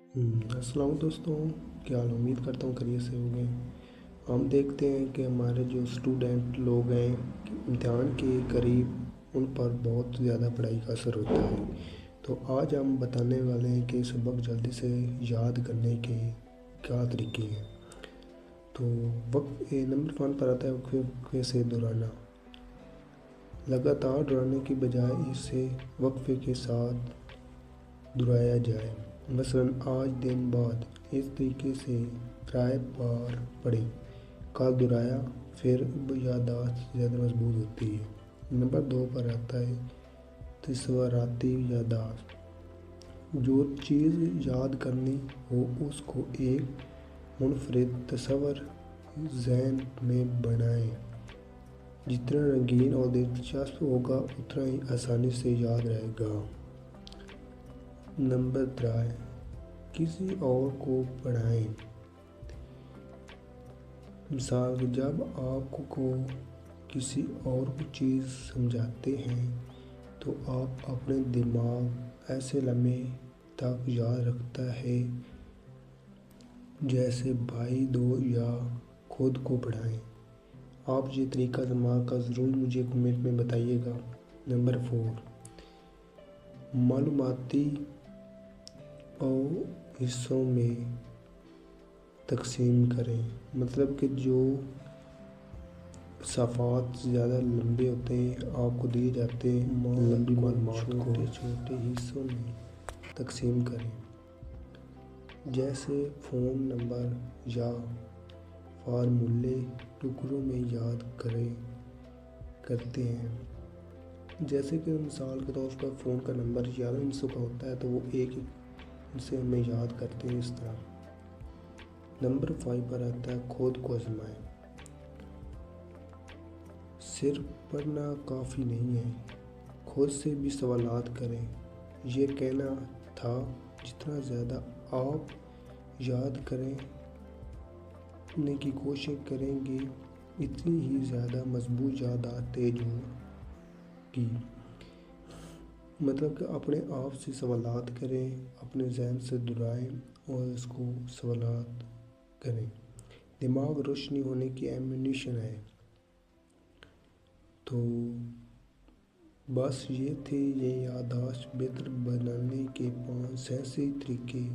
السلام دوستوں، کیا حال؟ امید کرتا ہوں خیریت سے ہوں گے۔ ہم دیکھتے ہیں کہ ہمارے جو اسٹوڈنٹ لوگ ہیں امتحان کے قریب ان پر بہت زیادہ پڑھائی کا اثر ہوتا ہے۔ تو آج ہم بتانے والے ہیں کہ سبق جلدی سے یاد کرنے کے کیا طریقے ہیں۔ تو نمبر 1 پر آتا ہے وقفے سے دہرانا۔ لگاتار دہرانے کی بجائے اسے وقفے کے ساتھ دہرایا جائے۔ مثلاً آج دن بعد اس طریقے سے رائے بار پڑھیں، کل دہرایا، پھر یادداشت زیادہ مضبوط ہوتی ہے۔ نمبر 2 پر آتا ہے تصوراتی یادداشت۔ جو چیز یاد کرنی ہو اس کو ایک منفرد تصور ذہن میں بنائیں۔ جتنا رنگین اور دلچسپ ہوگا اتنا ہی آسانی سے یاد رہے گا۔ نمبر 3 کسی اور کو پڑھائیں۔ مثال، جب آپ کو کسی اور کو چیز سمجھاتے ہیں تو آپ اپنے دماغ ایسے لمحے تک یاد رکھتا ہے جیسے بھائی دو یا خود کو پڑھائیں۔ آپ یہ طریقہ آزما کر ضرور مجھے کمنٹ میں بتائیے گا۔ نمبر 4 معلوماتی حصوں میں تقسیم کریں۔ مطلب کہ جو صفحات زیادہ لمبے ہوتے ہیں آپ کو دیے جاتے ہیں لمبی معلومات کو چھوٹے حصوں میں تقسیم کریں، جیسے فون نمبر یا فارمولے ٹکڑوں میں یاد کرتے ہیں۔ جیسے کہ مثال کے طور پر فون کا نمبر 11 ہندسوں کا ہوتا ہے تو وہ ایک سے ہمیں یاد کرتے ہیں اس طرح۔ نمبر 5 پر آتا ہے خود کو آزمائیں۔ صرف پڑھنا کافی نہیں ہے، خود سے بھی سوالات کریں۔ یہ کہنا تھا جتنا زیادہ آپ یاد کرنے کی کوشش کریں گے اتنی ہی زیادہ مضبوط یادداشت تیز ہوگی۔ مطلب کہ اپنے آپ سے سوالات کریں، اپنے ذہن سے دہرائیں اور اس کو سوالات کریں۔ دماغ روشنی ہونے کی اہم نشان ہے۔ تو بس یہ تھے یہ یادداشت بہتر بنانے کے 5 سائنسی طریقے۔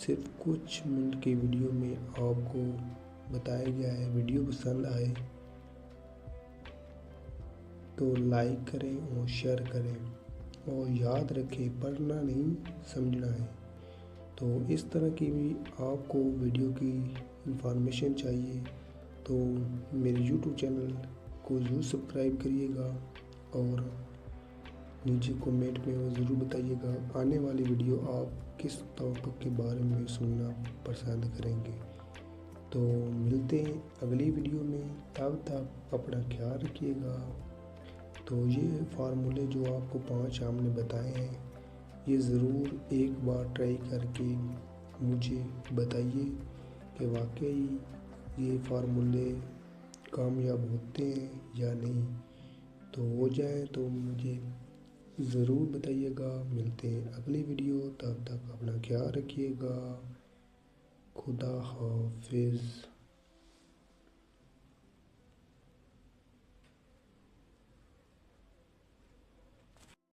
صرف کچھ منٹ کی ویڈیو میں آپ کو بتایا گیا ہے۔ ویڈیو پسند آئے تو لائک کریں اور شیئر کریں، اور یاد رکھیں پڑھنا نہیں سمجھنا ہے۔ تو اس طرح کی بھی آپ کو ویڈیو کی انفارمیشن چاہیے تو میرے یوٹیوب چینل کو ضرور سبسکرائب کریے گا، اور نیچے کمنٹ میں وہ ضرور بتائیے گا آنے والی ویڈیو آپ کس ٹاپک کے بارے میں سننا پسند کریں گے۔ تو ملتے ہیں اگلی ویڈیو میں، تب تک اپنا خیال رکھیے گا۔ تو یہ فارمولے جو آپ کو 5 ہم نے بتائے ہیں یہ ضرور ایک بار ٹرائی کر کے مجھے بتائیے کہ واقعی یہ فارمولے کامیاب ہوتے ہیں یا نہیں۔ تو ہو جائیں تو مجھے ضرور بتائیے گا۔ ملتے ہیں اگلی ویڈیو، تب تک اپنا خیال رکھیے گا۔ خدا حافظ۔